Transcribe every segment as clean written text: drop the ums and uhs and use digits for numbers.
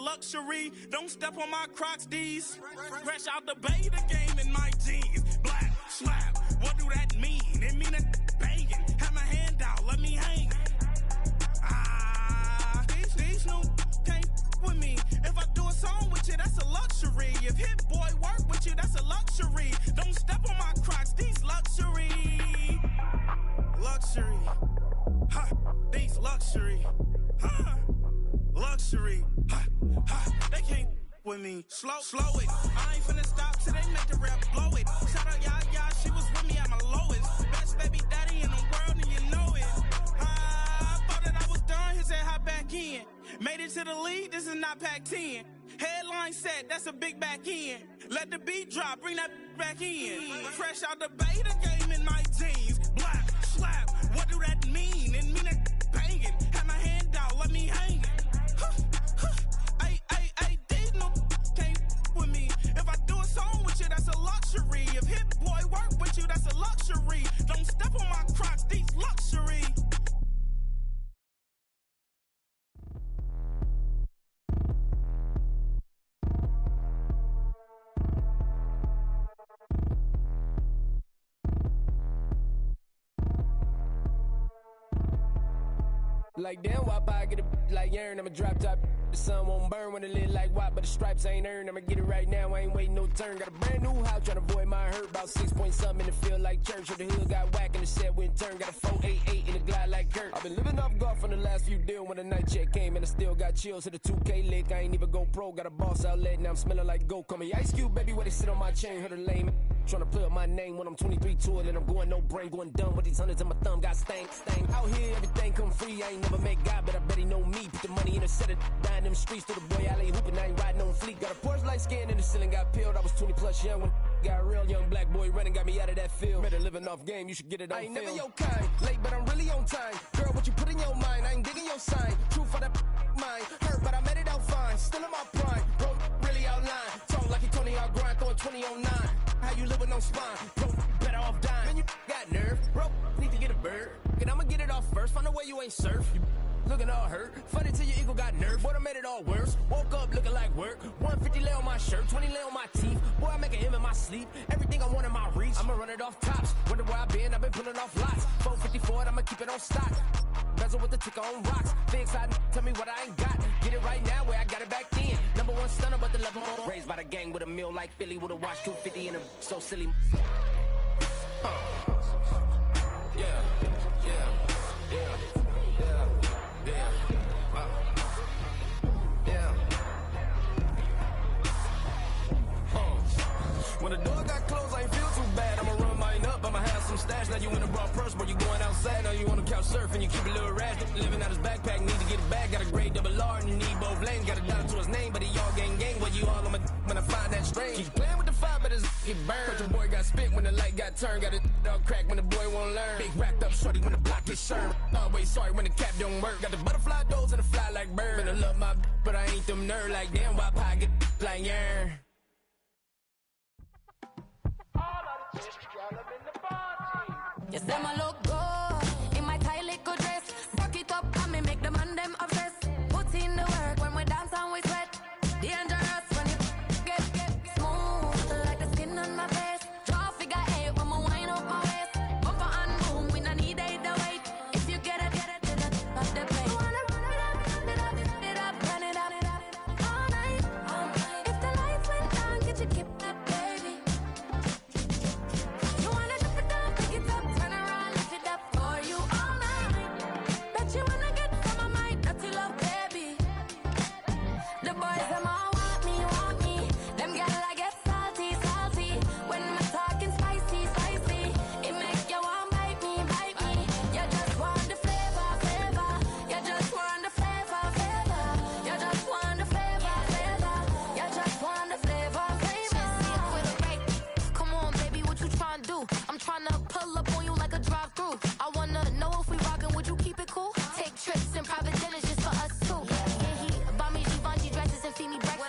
luxury. Don't step on my Crocs, D's. Fresh out the bay, the game in my jeans. Black, slap, what do that mean? It mean a banging. Have my hand out, let me hang. These new can't with me. If I do a song with you, that's a luxury. If Hit Boy work with you, that's a luxury. Don't step on my Crocs, these luxury. Luxury. Ha, these luxury. Ha, luxury. Ha, ha, they can't with me. Slow it. I ain't finna stop till they make the rap blow it. Shout out y'all, she was with me at my lowest. Best baby daddy in the world and you know it. I thought that I was done, he said hop back in. Made it to the league, this is not Pac-10. Headline set, that's a big back end. Let the beat drop, bring that back in. Fresh out the bay, the game in my jeans. Black, slap, what do that mean? It mean a banging. Have my hand out, let me hang. These no can't with me. If I do a song with you, that's a luxury. If Hit Boy work with you, that's a luxury. Don't step on my Crocs, these luxury. Like damn, why I get a like Aaron, I'ma drop top. The sun won't burn when it lit like why, but the stripes ain't earned. I'ma get it right now, I ain't waiting no turn. Got a brand new house, tryna avoid my hurt. About 6 point something in the field like church. Or the hood got whack and the set went turn. Got a 488 in the glide like Kurt. I've been living off golf on the last few deals. When the night check came and I still got chills to the 2K lick. I ain't even go pro, got a boss outlet, now I'm smelling like go. Call me Ice Cube, baby, where they sit on my chain. Heard a lame tryna play up my name when I'm 23 to it. And I'm going no brain, going dumb with these hundreds in my thumb. Got stank. Out here, everything come free. I ain't never met God, but I bet he know me. Put the money in a set of dying them streets to the boy alley hooping. I ain't riding on fleek. Got a Porsche light scan in the ceiling, got peeled. I was 20 plus young when got real young black boy running, got me out of that field. Better living off game, you should get it on film. I ain't never your kind, late but I'm really on time. Girl, what you put in your mind, I ain't digging your sign. True for that mine, hurt but I made it out fine. Still in my prime, bro, really outline. Talk like you Tony out grind, throwing 20 on 9. How you living on spine, bro, better off dying. Man, you got nerve, bro, need to get a bird. And I'ma get it off first, find a way you ain't surf. You looking all hurt, funny till your ego got nerve. Boy, I made it all worse, woke up looking like work. 150 lay on my shirt, 20 lay on my teeth. Boy, I make an M in my sleep, everything I want in my reach. I'ma run it off tops, wonder where I been, I've been pulling off lots. 454, I'ma keep it on stock. Bezel with the ticker on rocks. Big side, tell me what I ain't got. Get it right now where I got it back then. Number one stunner, but the level more. Raised by the gang with a meal like Philly with a watch 250 and a so silly. When the door got closed, I ain't feel too bad. I'ma run mine up, I'ma have some stash. Now you in a broad purse, but you going outside. Now you on the couch surfing, you keep a little rash. Living out his backpack, need to get it back. Got a grade double R and you need both lanes. Got a dollar to his name, but he all gang. Where you all on my when I find that strange. Keep playing with the fire, but his get burned. But your boy got spit when the light got turned. Got it all crack when the boy won't learn. Big wrapped up shorty when the block gets served. Always sorry when the cap don't work. Got the butterfly doors and the fly like bird. And I love my but I ain't them nerd like damn. Why pie get like yarn? Yes, them a look good in my tight little dress. Rock it up and me make the man them obsessed. Put in the work when we dance and we sweat. Dangerous when you get smooth like the skin on my face. Draw figure 8 when we wind up my waist. Bumper and boom, we no need either weight. If you get it, then that's the play. You wanna run it up, run it up all night. If the lights went down, get your keep that baby. You wanna dip it down, pick it up. You wanna get from my mind, dirty love, baby. The boys, them all want me. Them girls, I get salty. When I'm talking spicy. It make you want bite me. You just want the flavor. You just want the flavor. You just want the flavor. You just want the flavor. With a right. Come on, baby, what you tryna do? I'm tryna pull up on you like a drive-thru. I wanna know if we rockin', would you keep it cool? Take trips and private dinners just for us two. Yeah, he buy me Givenchy dresses and feed me breakfast.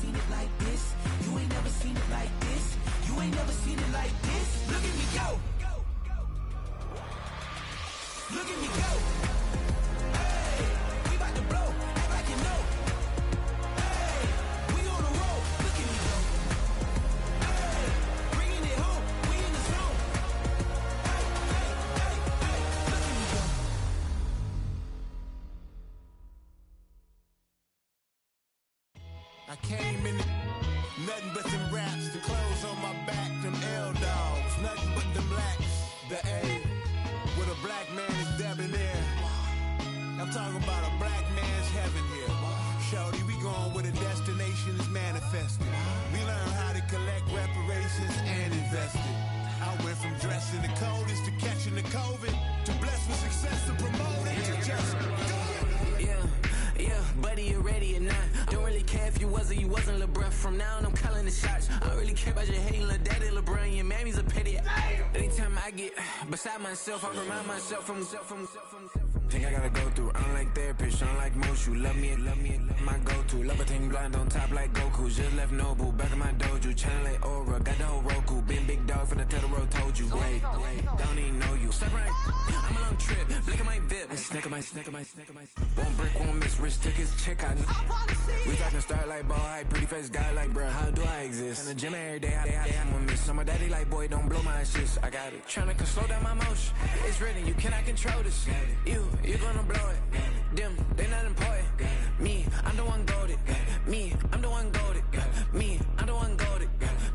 seen it like this. You ain't never seen it like this. You ain't never seen it like this. Look at me go. Look at me go. Hey, we about to blow. Act like you know. Hey, we on the roll. Look at me go. Hey, bringing it home. We in the zone. Hey, hey, hey, hey. Look at me go. I came in nothing but them raps, the clothes on my back, them L-dogs, nothing but them blacks, the A, with a black man is debonair. I'm talking about a black man's heaven here. Shorty, we going where the destination is manifested. We learn how to collect reparations and invest it. I went from dressing the coldest to catching the COVID, to blessed with success to promote it, to just do it. Yeah, buddy, you ready or not? Don't really care if you was or you wasn't, lil' bruh. From now on, I'm calling the shots. I don't really care about your hating, lil' daddy, LeBron. Your mammy's a pity. Anytime I get beside myself, I remind myself from. Think I gotta go through. I don't like therapists, I don't like most. You love me, my go-to. Love a thing blind on top like Goku. Just left Nobu, back in my dojo. Channel like Aura, got the whole Roku. Been big dog from the tell the road, told you. Wait, don't even know you. Step right, I'm a long trip. Blick at my VIP. Snack my. Won't break, won't miss. Rich took his check out. We talking start like ball hype. Pretty face guy like, bruh, how do I exist? In the gym every day, I'm gonna miss. I'm a daddy like, boy, don't blow my assist. I got it. Tryna slow down my motion. It's written, you cannot control this. You gonna blow it. Them, they not important. Me, I'm the one goated. Me, I'm the one goated. Me, I'm the one goated.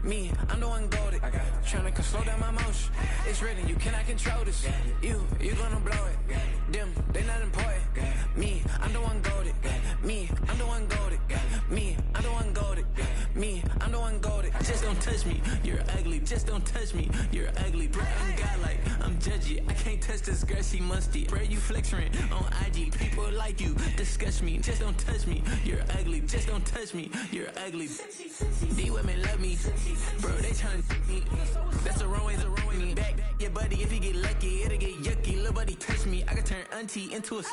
Me, I'm the one goated. Tryna slow down my motion. It's written, you cannot control this. You gonna blow it. Them, they not important. Me, I'm the one goated. Me, I'm the one goated. Me, I'm the one goated. Me, I'm the one goated. Just don't touch me, you're ugly. Just don't touch me, you're ugly. Bro, I'm godlike, I'm judgy. I can't touch this girl, she musty. Bro, you flexing on IG. People like you disgust me. Just don't touch me, you're ugly. Just don't touch me, you're ugly. These women love me, bro, they tryna me. That's the wrong way, me. Back your buddy, if he get lucky, it'll get yucky. Little buddy touch me, I can turn auntie into a.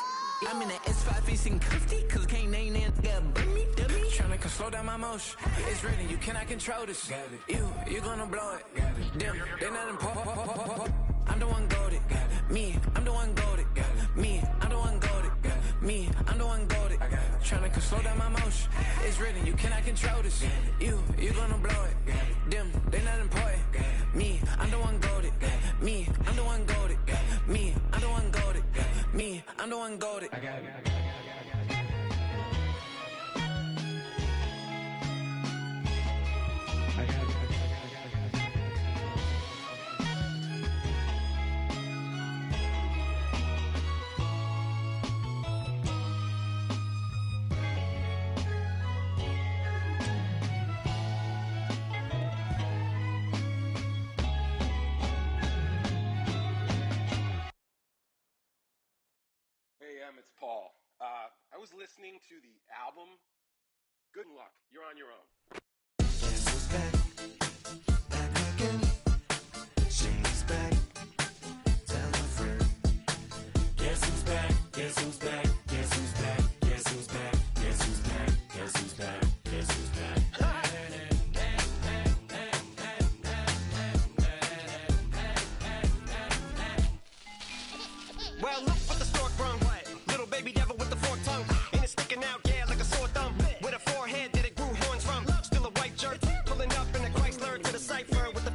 I'm in the S5 facing cuffy, cause I can't name that nigga but me. Tryna slow down my motion. It's written, you cannot control this. You gonna blow it. Them, they not important. I'm the one goated. Me, I'm the one goated. Me, I'm the one goated. Me, I'm the one goated. Tryna slow down my motion. It's written, you cannot control this. You gonna blow it. Them, they not important. Me, I'm the one goated. Me, I'm the one goated. Me, I'm the one goated. Me, I'm the one goated. I got it. Hey, it's Paul. I was listening to the album. Good luck. You're on your own. Guess who's back? Back again. She's back. Tell a friend. Guess who's back? Guess who's back? Guess who's back? Guess who's back? Guess who's back? Guess who's back? Guess who's back? Well, look what the stork brung. Little baby devil with the forked tongue. And it's sticking out, yeah, like a sore thumb. With a forehead that it grew horns from. Still a white shirt, pulling up in a Chrysler to the cipher with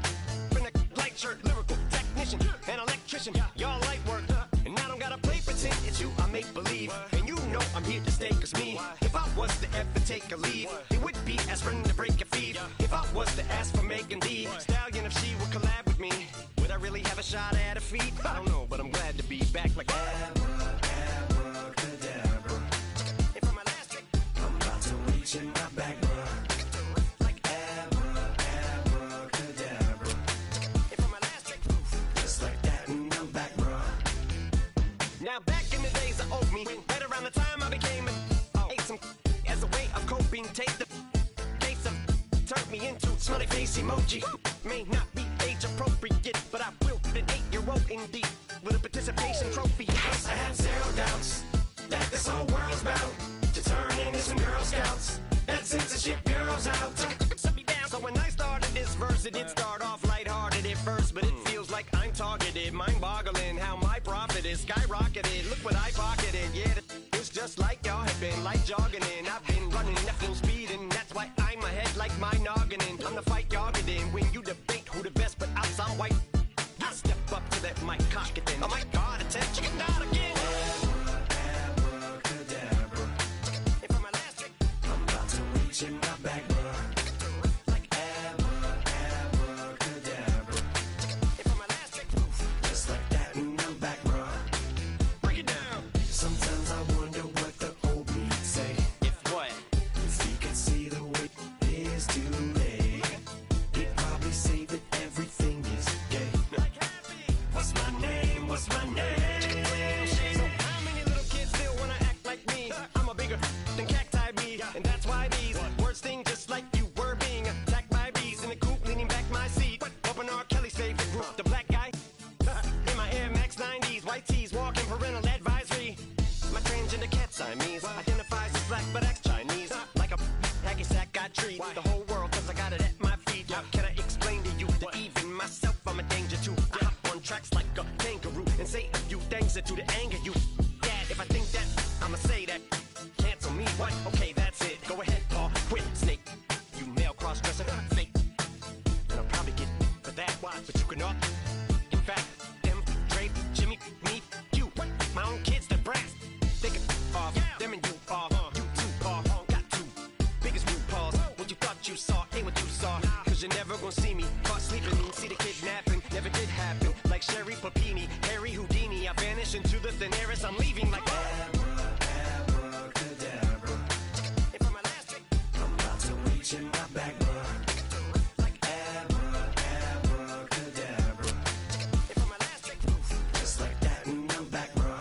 in a light shirt. Lyrical technician, an electrician, y'all light work. And I don't gotta play pretend, it's you I make believe. And you know I'm here to stay, cause me, if I was to ever take a leave, it would be aspirin to break a fever. If I was to ask for Megan D Stallion, if she would collab with me, would I really have a shot at a feat? I don't know, but I'm glad to be back like abracadabra. And from my last trick, I'm about to reach in my back, bruh. Like abracadabra. And from my last trick, just like that, and I'm back, bruh. Now back in the days of old me, right around the time I became ate some as a way of coping. Take the case of turned me into smiley face emoji. May not be age appropriate, but I will fit an 8-year-old indeed with a participation trophy. Yes, I have zero doubts that this whole world's bound to turn into some Girl Scouts. That censorship bureau goes out. Set me down. So when I started this verse, it did start off lighthearted at first, but it feels like I'm targeted. Mind-boggling how my profit is skyrocketed. Look what I pocketed. Yeah, it's just like y'all have been like jogging in. I've been running at full speed, and that's why I'm ahead like my noggin. I'm the fight y'all get in when you debate who the best, but I sound white. I step up to that mic, cock it then. Oh my God, attention, get down again. Abracadabra. And for my last trick, I'm about to reach in my back, bro. Like abracadabra. And for my last trick, just like that, and I'm back, bro. Break it down. Sometimes I wonder what the old me say. If what? If he could see the way it is today, he'd probably say that everything is gay. What's my name? What's my name? So how many little kids still wanna act like me? I'm a bigger than cacti me, and that's why these words sting just like you were being attacked by bees in the coop, leaning back my seat. Open R. Kelly's favorite group, the black guy. In my Air Max 90s, white tees, walking parental advisory. My transgender cat Siamese identifies as black but acts Chinese. Like a hacky sack I treat the whole world 'cause I got it at my feet. Can I explain to you that even myself I'm a danger to? I hop on tracks like a kangaroo and say a few things that do to anger you. Dad, if I think that, I'ma say that. Cancel me, what? Okay, that's it. Go ahead, Paul. Quit, snake. You male cross-dresser, fake. And I'll probably get for that, but you can all. In fact, them, Dre, Jimmy, me, you. My own kids, they're brass. They can off, them and you off. You too, Paul. Got two biggest blue paws. What you thought you saw ain't what you saw. 'Cause you're never gonna see me caught sleeping. See the kidnapping, never did happen. Like Sherry Papini, Harry Houdini. I vanish into the thin air as I'm leaving like abracadabra. And for my last trick, I'm about to reach in my back, bro. Like abracadabra. And for my last trick, just like that, and I'm back, bro.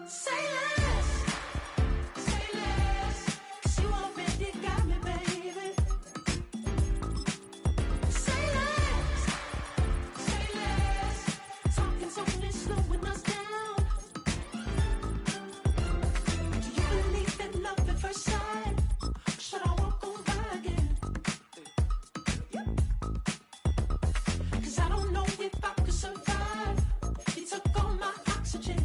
Say less, 'cause you already got me, baby. Say less, talking's only slowing us down. Do you believe in love at first sight? Should I walk on by again? 'Cause I don't know if I could survive. You took all my oxygen.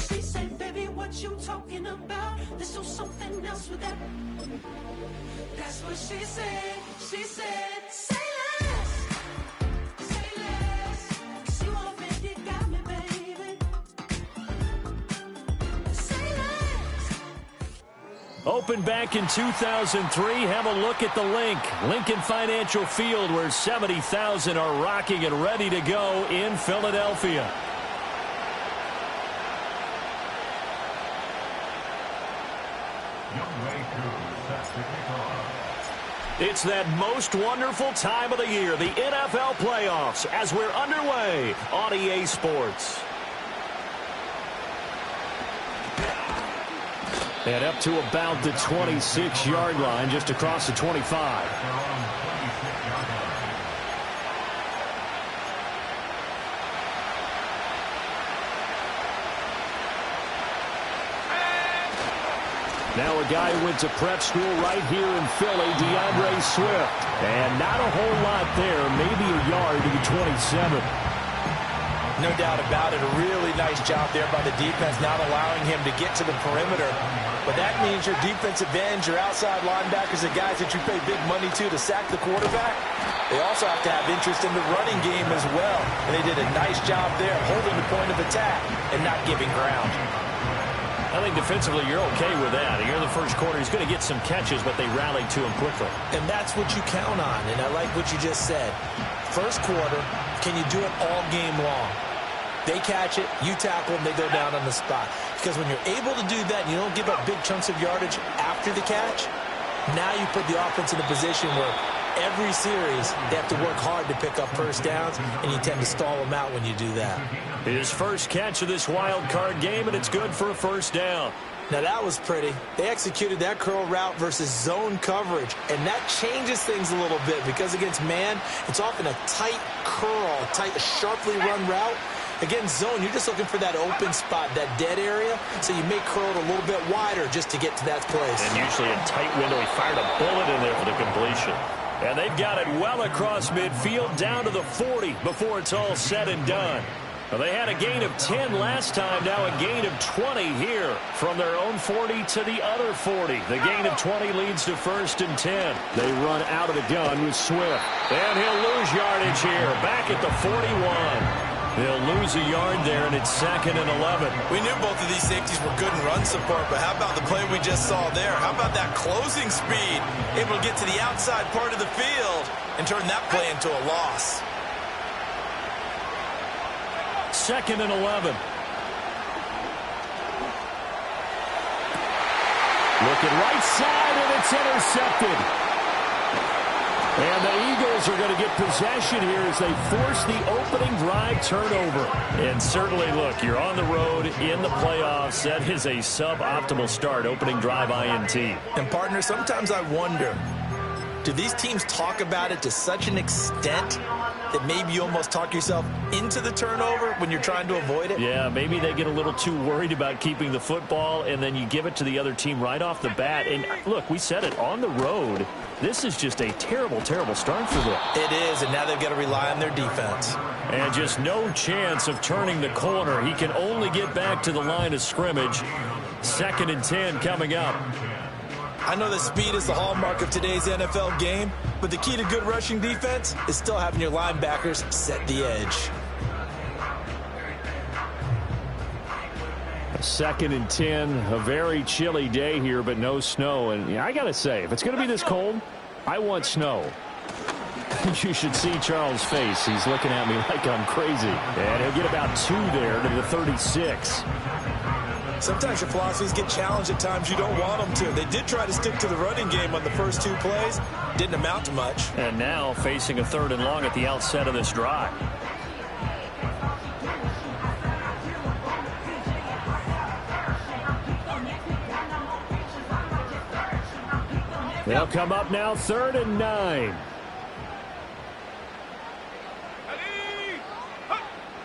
She said, baby, what you talking about? Let's do something else with that. That's what she said. She said, say less, 'cause you already got me, baby. Say less. Opened back in 2003. Have a look at the link. Lincoln Financial Field, where 70,000 are rocking and ready to go in Philadelphia. It's that most wonderful time of the year, the NFL playoffs, as we're underway on EA Sports. And up to about the 26-yard line, just across the 25. Now a guy who went to prep school right here in Philly, DeAndre Swift. And not a whole lot there, maybe a yard to the 27. No doubt about it. A really nice job there by the defense, not allowing him to get to the perimeter. But that means your defensive ends, your outside linebackers, the guys that you pay big money to sack the quarterback, they also have to have interest in the running game as well. And they did a nice job there, holding the point of attack and not giving ground. I think defensively you're okay with that. Here in the first quarter, he's going to get some catches, but they rallied to him quickly. And that's what you count on, and I like what you just said. First quarter, can you do it all game long? They catch it, you tackle them, they go down on the spot. Because when you're able to do that and you don't give up big chunks of yardage after the catch, now you put the offense in a position where every series they have to work hard to pick up first downs, and you tend to stall them out when you do that. His first catch of this wild card game, and it's good for a first down. Now that was pretty. They executed that curl route versus zone coverage, and that changes things a little bit because against man, it's often a tight curl, sharply run route. Against zone, you're just looking for that open spot, that dead area, so you may curl it a little bit wider just to get to that place. And usually a tight window. He fired a bullet in there for the completion. And they've got it well across midfield down to the 40 before it's all said and done. Well, they had a gain of 10 last time, now a gain of 20 here from their own 40 to the other 40. The gain of 20 leads to 1st and 10. They run out of the gun with Swift. And he'll lose yardage here, back at the 41. They'll lose a yard there, and it's 2nd and 11. We knew both of these safeties were good in run support, but how about the play we just saw there? How about that closing speed? Able to get to the outside part of the field and turn that play into a loss. 2nd and 11. Looking right side, and it's intercepted. And the Eagles are going to get possession here as they force the opening drive turnover. And certainly, look, you're on the road in the playoffs. That is a suboptimal start, opening drive INT. And, partner, sometimes I wonder, do these teams talk about it to such an extent that maybe you almost talk yourself into the turnover when you're trying to avoid it? Yeah, maybe they get a little too worried about keeping the football, and then you give it to the other team right off the bat. And, look, we said it, on the road, this is just a terrible, terrible start for them. It is, and now they've got to rely on their defense. And just no chance of turning the corner. He can only get back to the line of scrimmage. 2nd and 10 coming up. I know that speed is the hallmark of today's NFL game, but the key to good rushing defense is still having your linebackers set the edge. 2nd and 10, a very chilly day here, but no snow. And yeah, I got to say, if it's going to be this cold, I want snow. You should see Charles' face. He's looking at me like I'm crazy. And he'll get about 2 there to the 36. Sometimes your philosophies get challenged at times you don't want them to. They did try to stick to the running game on the first 2 plays. Didn't amount to much. And now facing a 3rd and long at the outset of this drive. They'll come up now 3rd and 9.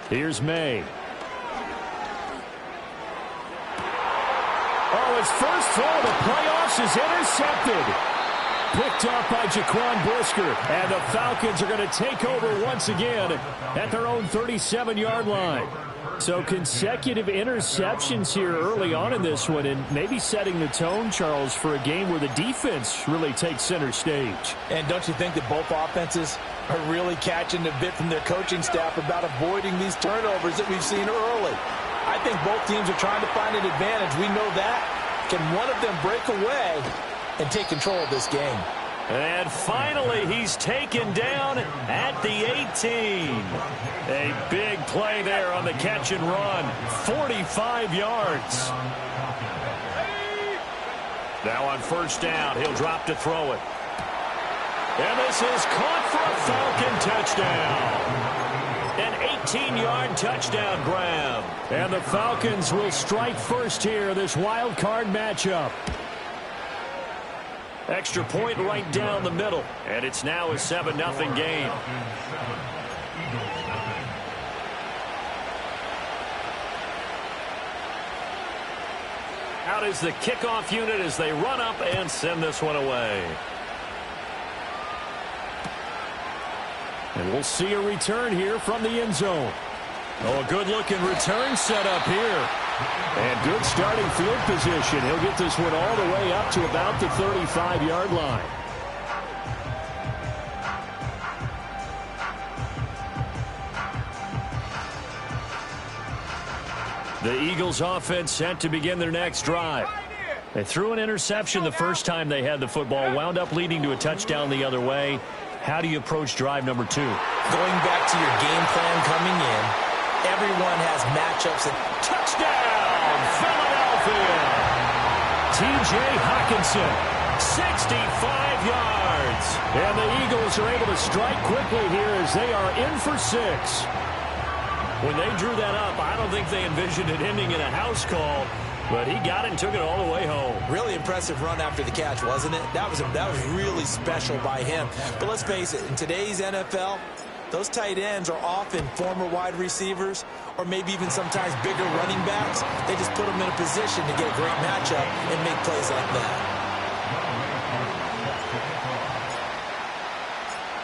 Here's May. Oh, his first throw of the playoffs is intercepted. Picked off by Jaquan Brisker. And the Falcons are going to take over once again at their own 37-yard line. So consecutive interceptions here early on in this one, and maybe setting the tone, Charles, for a game where the defense really takes center stage. And don't you think that both offenses are really catching a bit from their coaching staff about avoiding these turnovers that we've seen early? I think both teams are trying to find an advantage. We know that. Can one of them break away and take control of this game? And finally, he's taken down at the 18. A big play there on the catch and run. 45 yards. Now on 1st down, he'll drop to throw it. And this is caught for a Falcon touchdown. An 18-yard touchdown grab. And the Falcons will strike first here, this wild card matchup. Extra point right down the middle. And it's now a 7-0 game. Out is the kickoff unit as they run up and send this one away. And we'll see a return here from the end zone. Oh, a good-looking return set up here. And good starting field position. He'll get this one all the way up to about the 35-yard line. The Eagles offense set to begin their next drive. They threw an interception the first time they had the football, wound up leading to a touchdown the other way. How do you approach drive number 2? Going back to your game plan coming in, everyone has matchups. Touchdown, Philadelphia! T.J. Hawkinson, 65 yards. And the Eagles are able to strike quickly here as they are in for 6. When they drew that up, I don't think they envisioned it ending in a house call. but he got it and took it all the way home. Really impressive run after the catch, wasn't it? That was really special by him. But let's face it, in today's NFL, those tight ends are often former wide receivers or maybe even sometimes bigger running backs. They just put them in a position to get a great matchup and make plays like that.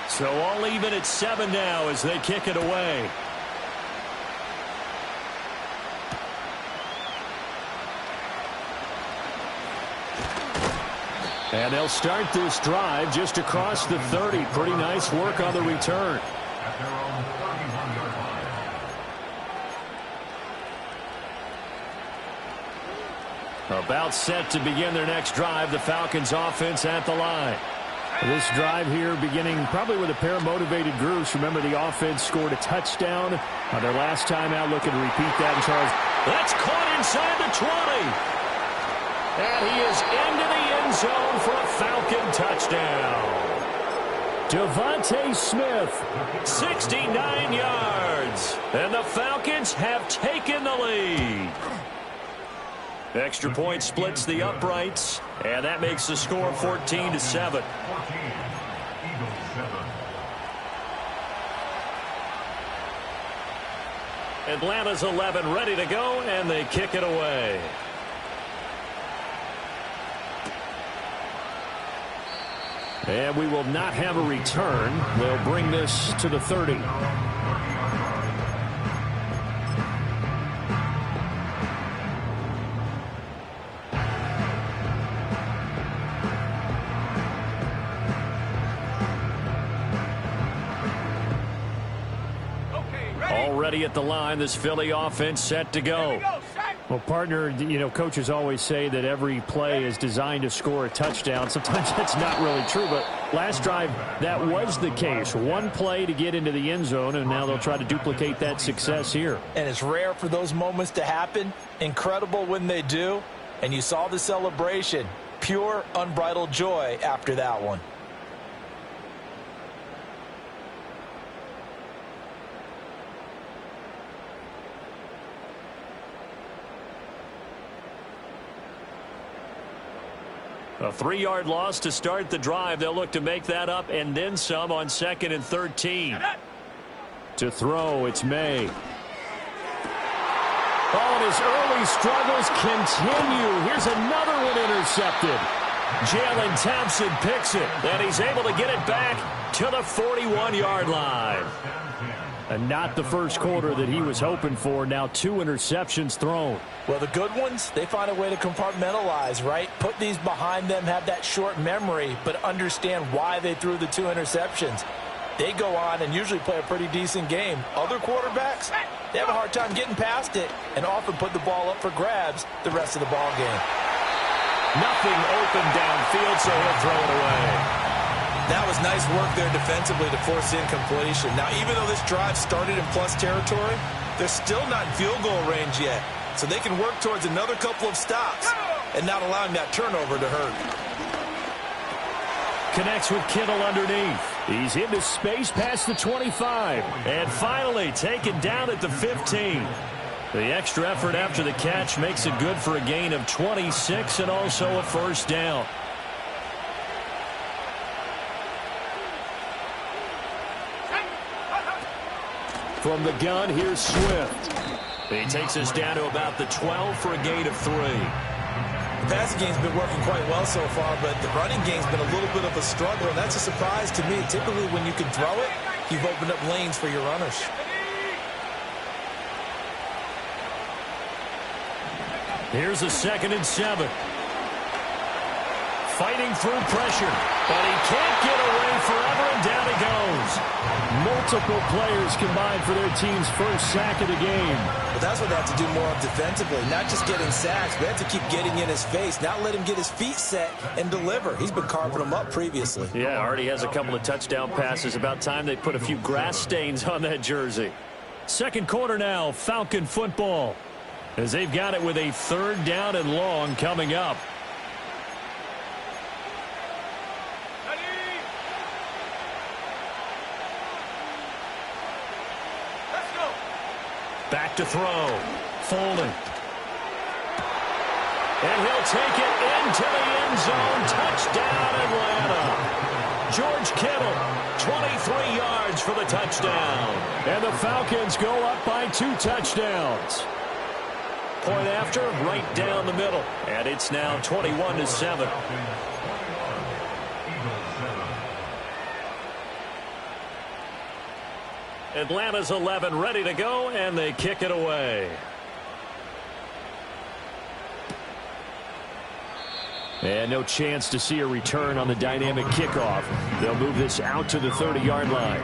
So all even at 7 now as they kick it away. And they'll start this drive just across the 30. Pretty nice work on the return. About set to begin their next drive. The Falcons offense at the line. This drive here beginning probably with a pair of motivated groups. Remember, the offense scored a touchdown on their last time out. Looking to repeat that. And Charles, that's caught inside the 20. And he is into the end zone for a Falcon touchdown. Devontae Smith, 69 yards. And the Falcons have taken the lead. Extra point splits the uprights, and that makes the score 14-7. Atlanta's 11 ready to go, and they kick it away. And we will not have a return. They'll bring this to the 30. Already at the line, this Philly offense set to go. Well, partner, you know, coaches always say that every play is designed to score a touchdown. Sometimes that's not really true, but last drive, that was the case. One play to get into the end zone, and now they'll try to duplicate that success here. And it's rare for those moments to happen. Incredible when they do. And you saw the celebration. Pure, unbridled joy after that one. A 3-yard loss to start the drive. They'll look to make that up and then some on 2nd and 13. To throw, it's May. Oh, and his early struggles continue. Here's another one intercepted. Jalen Thompson picks it, and he's able to get it back to the 41-yard line. And not the first quarter that he was hoping for. Now 2 interceptions thrown. Well, the good ones, they find a way to compartmentalize, right? Put these behind them, have that short memory, but understand why they threw the 2 interceptions. They go on and usually play a pretty decent game. Other quarterbacks, they have a hard time getting past it and often put the ball up for grabs the rest of the ball game. Nothing open downfield, so he'll throw it away. That was nice work there defensively to force incompletion. Now, even though this drive started in plus territory, they're still not in field goal range yet. So they can work towards another couple of stops and not allowing that turnover to hurt. Connects with Kittle underneath. He's into space past the 25. And finally taken down at the 15. The extra effort after the catch makes it good for a gain of 26 and also a first down. From the gun, here's Swift. He takes us down to about the 12 for a gain of 3. The passing game's been working quite well so far, but the running game's been a little bit of a struggle, and that's a surprise to me. Typically, when you can throw it, you've opened up lanes for your runners. Here's a 2nd and 7. Fighting through pressure, but he can't get away forever, and down he goes. Multiple players combined for their team's first sack of the game. But that's what they have to do more of defensively, not just getting sacks, but they have to keep getting in his face, not let him get his feet set and deliver. He's been carving them up previously. Yeah, already has a couple of touchdown passes. About time they put a few grass stains on that jersey. Second quarter now, Falcon football, as they've got it with a 3rd down and long coming up. Back to throw. Folding. And he'll take it into the end zone. Touchdown, Atlanta. George Kittle, 23 yards for the touchdown. And the Falcons go up by 2 touchdowns. Point after, right down the middle. And it's now 21-7. Atlanta's 11 ready to go, and they kick it away. And no chance to see a return on the dynamic kickoff. They'll move this out to the 30-yard line.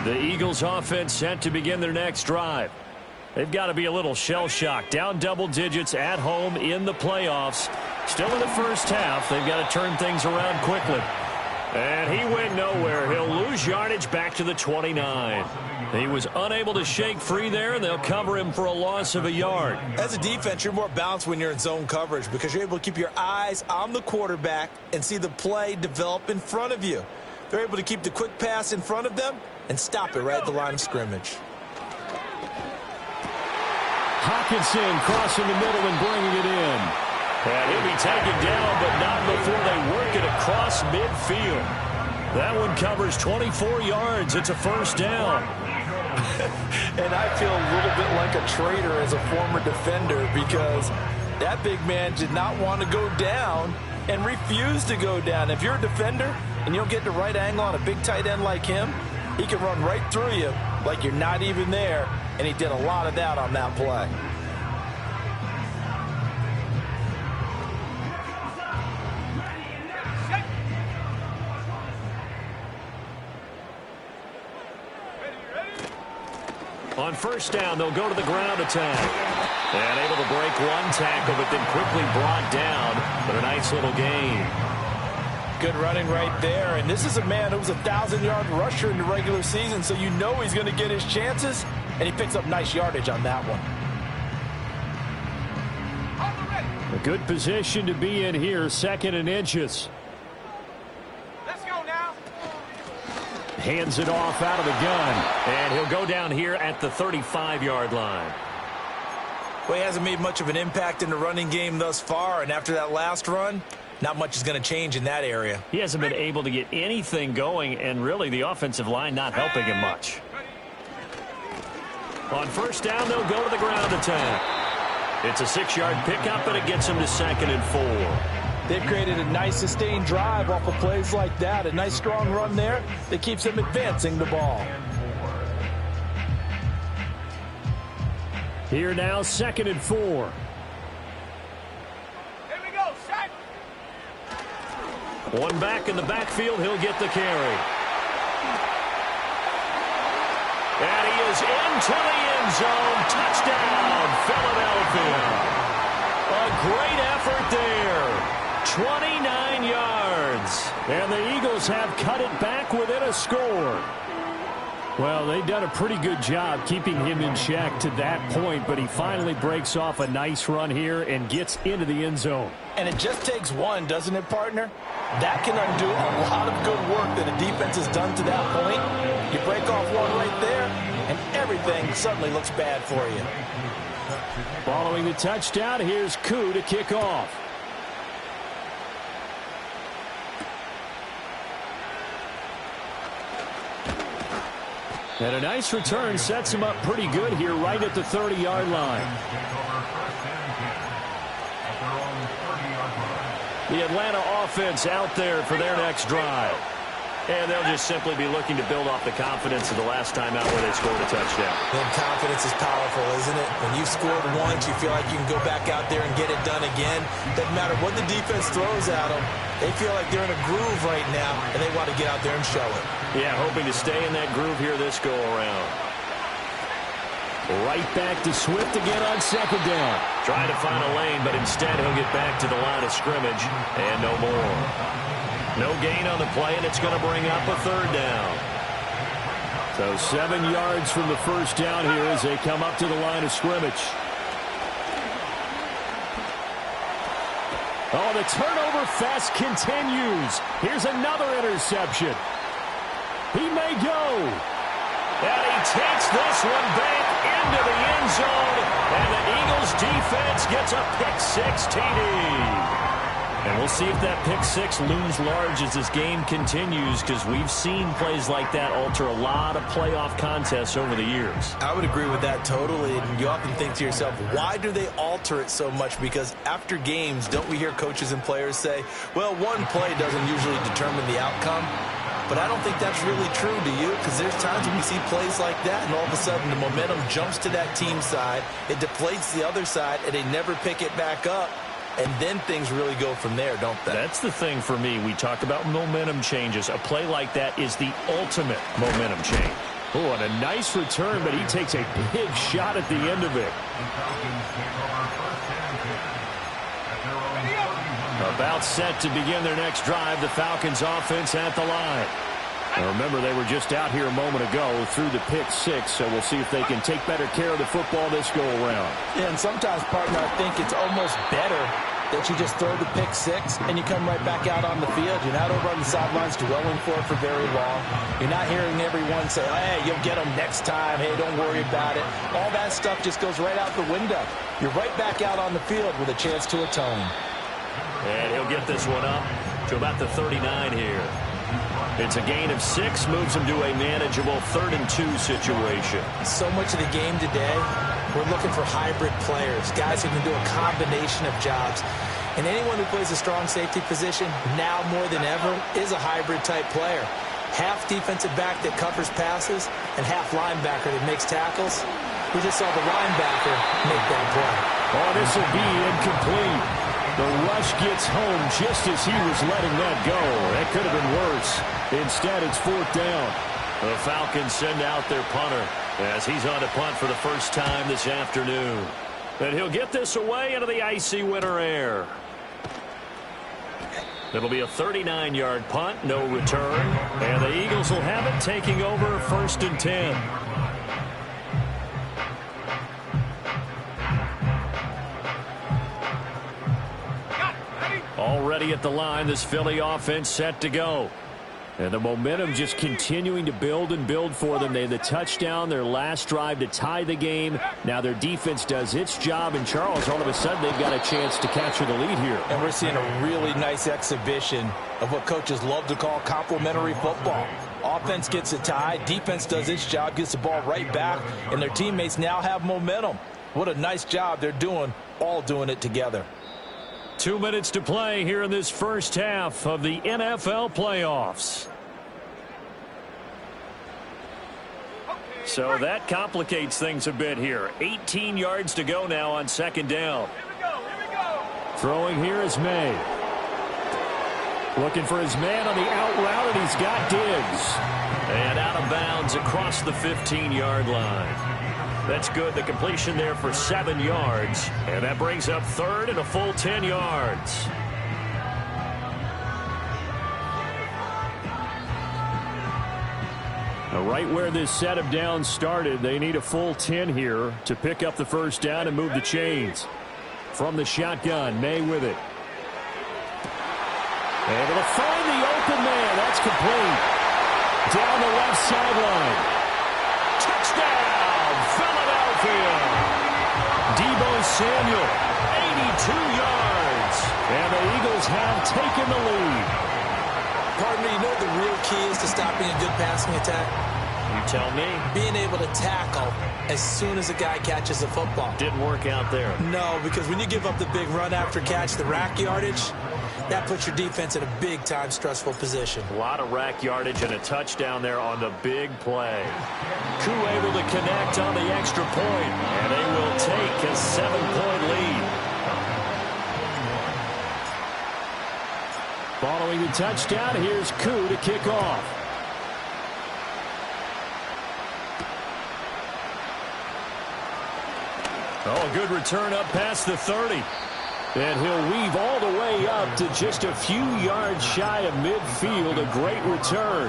The Eagles offense set to begin their next drive. They've got to be a little shell-shocked. Down double digits at home in the playoffs. Still in the first half. They've got to turn things around quickly. And he went nowhere. He'll lose yardage back to the 29. He was unable to shake free there, and they'll cover him for a loss of a yard. As a defense, you're more balanced when you're in zone coverage because you're able to keep your eyes on the quarterback and see the play develop in front of you. They're able to keep the quick pass in front of them and stop it right at the line of scrimmage. Hawkinson crossing the middle and bringing it in. And he'll be taken down, but not before they work it across midfield. That one covers 24 yards. It's a first down. And I feel a little bit like a traitor as a former defender because that big man did not want to go down and refused to go down. If you're a defender and you don't get the right angle on a big tight end like him, he can run right through you like you're not even there, and he did a lot of that on that play. On first down, they'll go to the ground attack. And able to break one tackle, but then quickly brought down. But a nice little gain. Good running right there. And this is a man who was a 1,000-yard rusher in the regular season, so you know he's going to get his chances. And he picks up nice yardage on that one. A good position to be in here, 2nd and inches. Let's go now. Hands it off out of the gun. And he'll go down here at the 35-yard line. Well, he hasn't made much of an impact in the running game thus far, and after that last run, not much is going to change in that area. He hasn't been able to get anything going, and really the offensive line not helping him much. On first down, they'll go to the ground attack. It's a 6-yard pickup, and it gets him to 2nd and 4. They've created a nice sustained drive off of plays like that. A nice strong run there that keeps them advancing the ball. Here now, 2nd and 4. Here we go, set. One back in the backfield, he'll get the carry. And he is into the end zone. Touchdown, Philadelphia. A great effort there. 29 yards. And the Eagles have cut it back within a score. Well, they've done a pretty good job keeping him in check to that point, but he finally breaks off a nice run here and gets into the end zone. And it just takes one, doesn't it, partner? That can undo a lot of good work that a defense has done to that point. You break off one right there, and everything suddenly looks bad for you. Following the touchdown, here's Koo to kick off. And a nice return sets him up pretty good here right at the 30-yard line. The Atlanta offense out there for their next drive. And they'll just simply be looking to build off the confidence of the last time out where they scored a touchdown. And confidence is powerful, isn't it? When you've scored once, you feel like you can go back out there and get it done again. Doesn't matter what the defense throws at them. They feel like they're in a groove right now, and they want to get out there and show it. Yeah, hoping to stay in that groove here this go-around. Right back to Swift again on 2nd down. Trying to find a lane, but instead he'll get back to the line of scrimmage, and no more. No gain on the play, and it's going to bring up a 3rd down. So 7 yards from the first down here as they come up to the line of scrimmage. Oh, the turnover fest continues. Here's another interception. He may go. And he takes this one back into the end zone. And the Eagles defense gets a pick-6 TD. And we'll see if that pick-6 looms large as this game continues, because we've seen plays like that alter a lot of playoff contests over the years. I would agree with that totally. And you often think to yourself, why do they alter it so much? Because after games, don't we hear coaches and players say, well, one play doesn't usually determine the outcome? But I don't think that's really true, do you? Because there's times when we see plays like that, and all of a sudden the momentum jumps to that team side, it deflates the other side, and they never pick it back up. And then things really go from there, don't they? That's the thing for me. We talk about momentum changes. A play like that is the ultimate momentum change. Oh, and a nice return, but he takes a big shot at the end of it. About set to begin their next drive, the Falcons offense at the line. Now remember, they were just out here a moment ago through the pick-6, so we'll see if they can take better care of the football this go-around. Yeah, and sometimes, partner, I think it's almost better that you just throw the pick-6 and you come right back out on the field. You're not over on the sidelines dwelling for it for very long. You're not hearing everyone say, hey, you'll get them next time. Hey, don't worry about it. All that stuff just goes right out the window. You're right back out on the field with a chance to atone. And he'll get this one up to about the 39 here. It's a gain of 6, moves him to a manageable 3rd and 2 situation. So much of the game today, we're looking for hybrid players, guys who can do a combination of jobs. And anyone who plays a strong safety position, now more than ever, is a hybrid-type player. Half defensive back that covers passes and half linebacker that makes tackles. We just saw the linebacker make that play. Oh, this will be incomplete. The rush gets home just as he was letting that go. That could have been worse. Instead, it's 4th down. The Falcons send out their punter as he's on to punt for the first time this afternoon. And he'll get this away into the icy winter air. It'll be a 39-yard punt, no return. And the Eagles will have it, taking over 1st and 10. Already at the line, this Philly offense set to go. And the momentum just continuing to build and build for them. They had the touchdown, their last drive to tie the game. Now their defense does its job, and Charles, all of a sudden, they've got a chance to capture the lead here. And we're seeing a really nice exhibition of what coaches love to call complementary football. Offense gets a tie, defense does its job, gets the ball right back, and their teammates now have momentum. What a nice job they're doing, all doing it together. 2 minutes to play here in this first half of the NFL playoffs. So that complicates things a bit here. 18 yards to go now on 2nd down. Throwing here is May. Looking for his man on the out route, and he's got Diggs. And out of bounds across the 15-yard line. That's good. The completion there for 7 yards. And that brings up 3rd and a full 10 yards. Now, right where this set of downs started, they need a full 10 here to pick up the first down and move the chains. From the shotgun, May with it. And it'll find the open man. That's complete. Down the left sideline. Touchdown, Philadelphia. Deebo Samuel, 82 yards. And the Eagles have taken the lead. Pardon me, you know what the real key is to stopping a good passing attack? You tell me. Being able to tackle as soon as a guy catches the football. Didn't work out there. No, because when you give up the big run after catch, the rack yardage, that puts your defense in a big-time stressful position. A lot of rack yardage and a touchdown there on the big play. Koo able to connect on the extra point, and they will take a 7-point lead. Following the touchdown, here's Koo to kick off. Oh, a good return up past the 30. And he'll weave all the way up to just a few yards shy of midfield. A great return.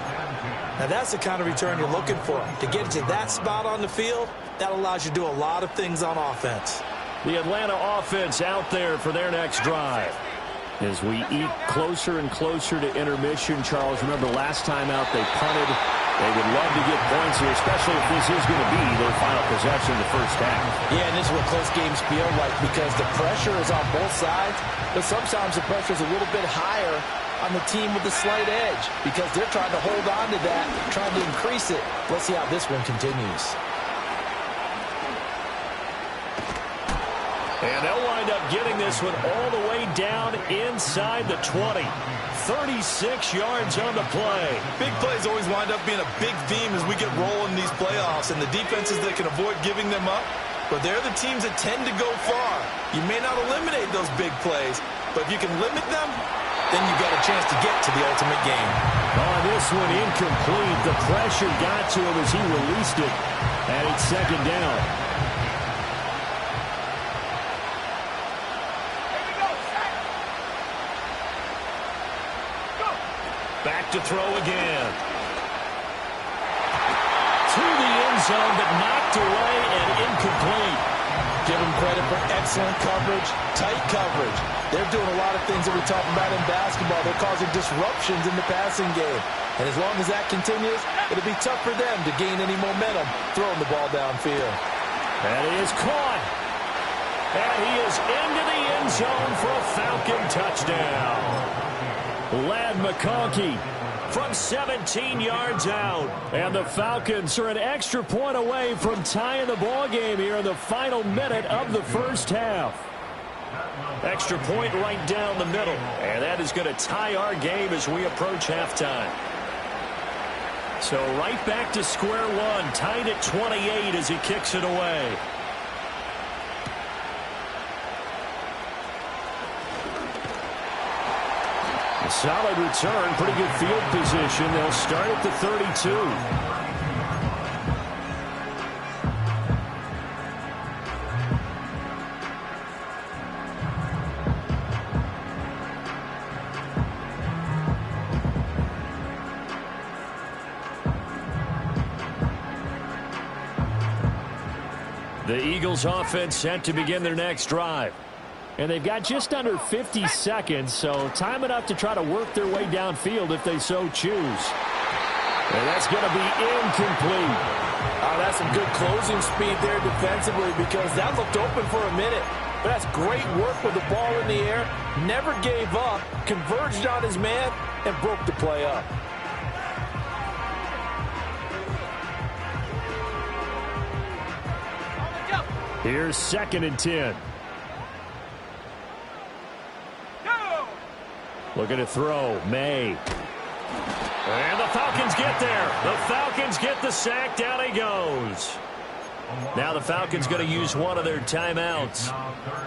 Now that's the kind of return you're looking for. To get to that spot on the field, that allows you to do a lot of things on offense. The Atlanta offense out there for their next drive. As we eat closer and closer to intermission, Charles, remember last time out they punted. They would love to get points here, especially if this is going to be their final possession of the first half. Yeah, and this is what close games feel like because the pressure is on both sides, but sometimes the pressure is a little bit higher on the team with the slight edge because they're trying to hold on to that, trying to increase it. Let's see how this one continues. And they'll wind up getting this one all the way down inside the 20. 36 yards on the play. Big plays always wind up being a big theme as we get rolling these playoffs, and the defenses that can avoid giving them up, but they're the teams that tend to go far. You may not eliminate those big plays, but if you can limit them, then you've got a chance to get to the ultimate game. On this one, incomplete. The pressure got to him as he released it, and it's second down. Back to throw again. To the end zone, but knocked away and incomplete. Give them credit for excellent coverage, tight coverage. They're doing a lot of things that we talk about in basketball. They're causing disruptions in the passing game. And as long as that continues, it'll be tough for them to gain any momentum throwing the ball downfield. And he is caught. And he is into the end zone for a Falcon touchdown. Ladd McConkey from 17 yards out. And the Falcons are an extra point away from tying the ball game here in the final minute of the first half. Extra point right down the middle. And that is going to tie our game as we approach halftime. So right back to square one, tied at 28 as he kicks it away. Solid return, pretty good field position. They'll start at the 32. The Eagles offense set to begin their next drive. And they've got just under 50 seconds, so time enough to try to work their way downfield if they so choose. And that's going to be incomplete. Oh, that's some good closing speed there defensively because that looked open for a minute. But that's great work with the ball in the air. Never gave up, converged on his man, and broke the play up. Here's 2nd and 10. Looking to throw, May. And the Falcons get there. The Falcons get the sack. Down he goes. Now the Falcons going to use one of their timeouts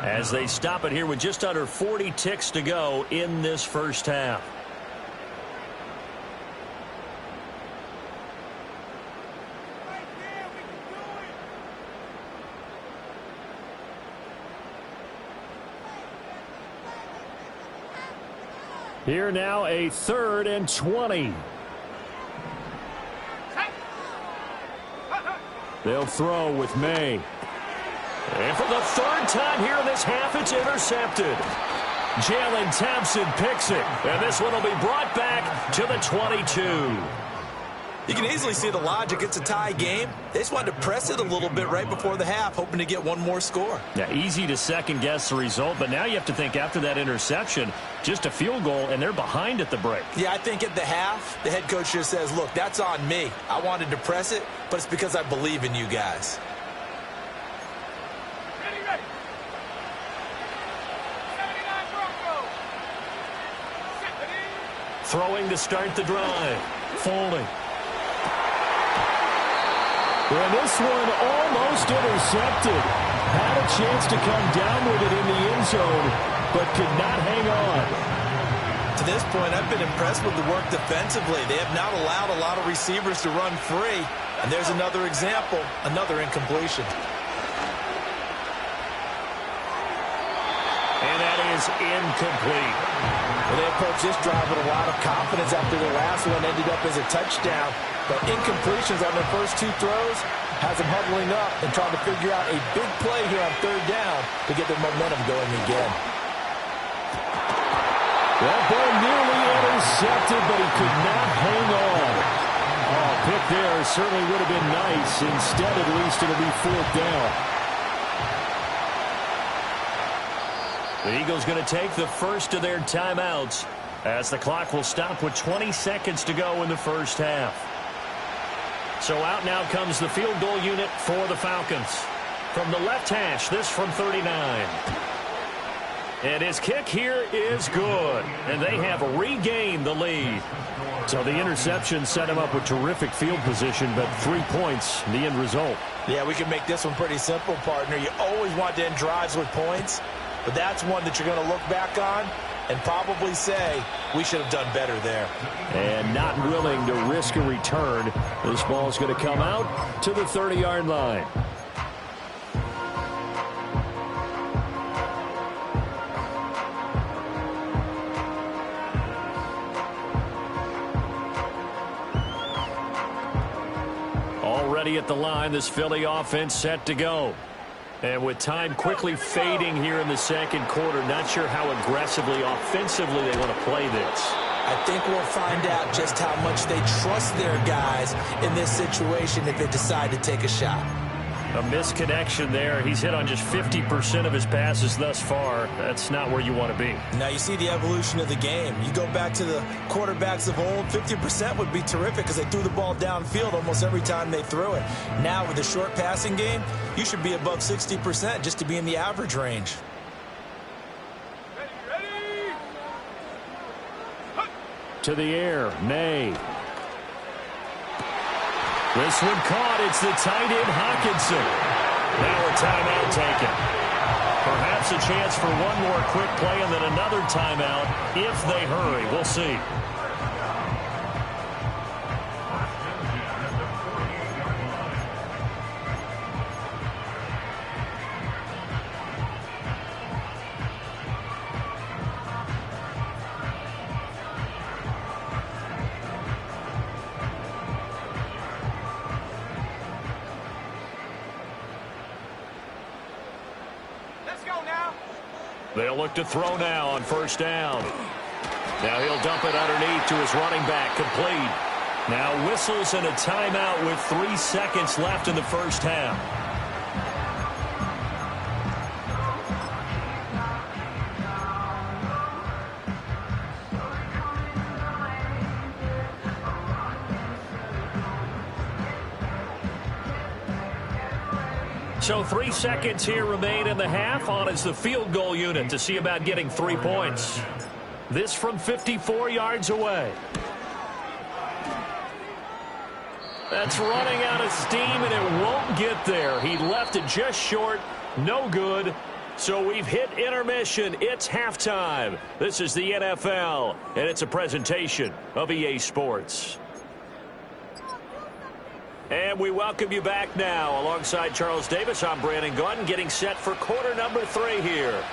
as they stop it here with just under 40 ticks to go in this first half. Here now a 3rd and 20. They'll throw with May. And for the 3rd time here in this half, it's intercepted. Jalen Thompson picks it. And this one will be brought back to the 22. You can easily see the logic. It's a tie game. They just wanted to press it a little bit right before the half, hoping to get one more score. Yeah, easy to second-guess the result, but now you have to think after that interception, just a field goal, and they're behind at the break. Yeah, I think at the half, the head coach just says, look, that's on me. I wanted to press it, but it's because I believe in you guys. Throwing to start the drive. Folding. And this one almost intercepted. Had a chance to come down with it in the end zone, but could not hang on. To this point, I've been impressed with the work defensively. They have not allowed a lot of receivers to run free. And there's another example, another incompletion. And that is incomplete. Well, they approached this drive with a lot of confidence after their last one ended up as a touchdown. But incompletions on their first 2 throws has them huddling up and trying to figure out a big play here on 3rd down to get their momentum going again. That ball nearly intercepted, but he could not hang on. Oh, pick there certainly would have been nice. Instead, at least it'll be 4th down. The Eagles going to take the first of their timeouts as the clock will stop with 20 seconds to go in the first half. So out now comes the field goal unit for the Falcons. From the left hash, this from 39. And his kick here is good. And they have regained the lead. So the interception set him up with terrific field position, but 3 points, the end result. Yeah, we can make this one pretty simple, partner. You always want to end drives with points, but that's one that you're going to look back on and probably say, we should have done better there. And not willing to risk a return. This ball's going to come out to the 30-yard line. Already at the line, this Philly offense set to go. And with time quickly fading here in the second quarter, not sure how aggressively, offensively they want to play this. I think we'll find out just how much they trust their guys in this situation if they decide to take a shot. A misconnection there. He's hit on just 50% of his passes thus far. That's not where you want to be. Now you see the evolution of the game. You go back to the quarterbacks of old, 50% would be terrific because they threw the ball downfield almost every time they threw it. Now with the short passing game, you should be above 60% just to be in the average range. To the air, May. This one caught. It's the tight end, Hawkinson. Now a timeout taken. Perhaps a chance for one more quick play and then another timeout if they hurry. We'll see. They'll look to throw now on first down. Now he'll dump it underneath to his running back, complete. Now whistles and a timeout with 3 seconds left in the first half. So 3 seconds here remain in the half. On is the field goal unit to see about getting 3 points. This from 54 yards away. That's running out of steam, and it won't get there. He left it just short. No good. So we've hit intermission. It's halftime. This is the NFL, and it's a presentation of EA Sports. And we welcome you back now. Alongside Charles Davis, I'm Brandon Gaudin, getting set for quarter number 3 here.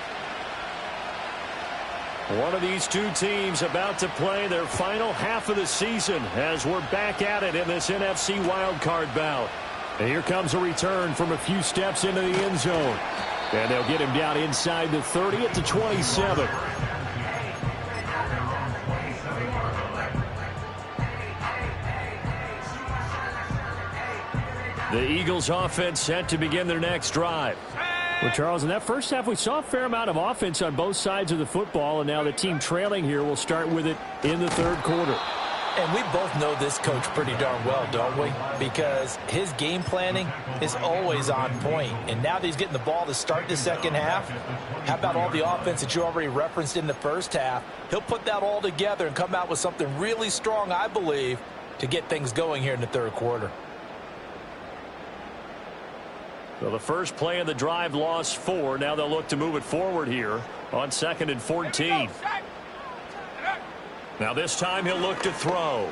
One of these two teams about to play their final half of the season as we're back at it in this NFC wildcard bout. And here comes a return from a few steps into the end zone. And they'll get him down inside the 30 at the 27. The Eagles offense set to begin their next drive. Well, Charles, in that first half, we saw a fair amount of offense on both sides of the football, and now the team trailing here will start with it in the third quarter. And we both know this coach pretty darn well, don't we? Because his game planning is always on point. And now that he's getting the ball to start the second half, how about all the offense that you already referenced in the first half? He'll put that all together and come out with something really strong, I believe, to get things going here in the third quarter. So the first play of the drive lost 4. Now they'll look to move it forward here on 2nd and 14. Now this time he'll look to throw.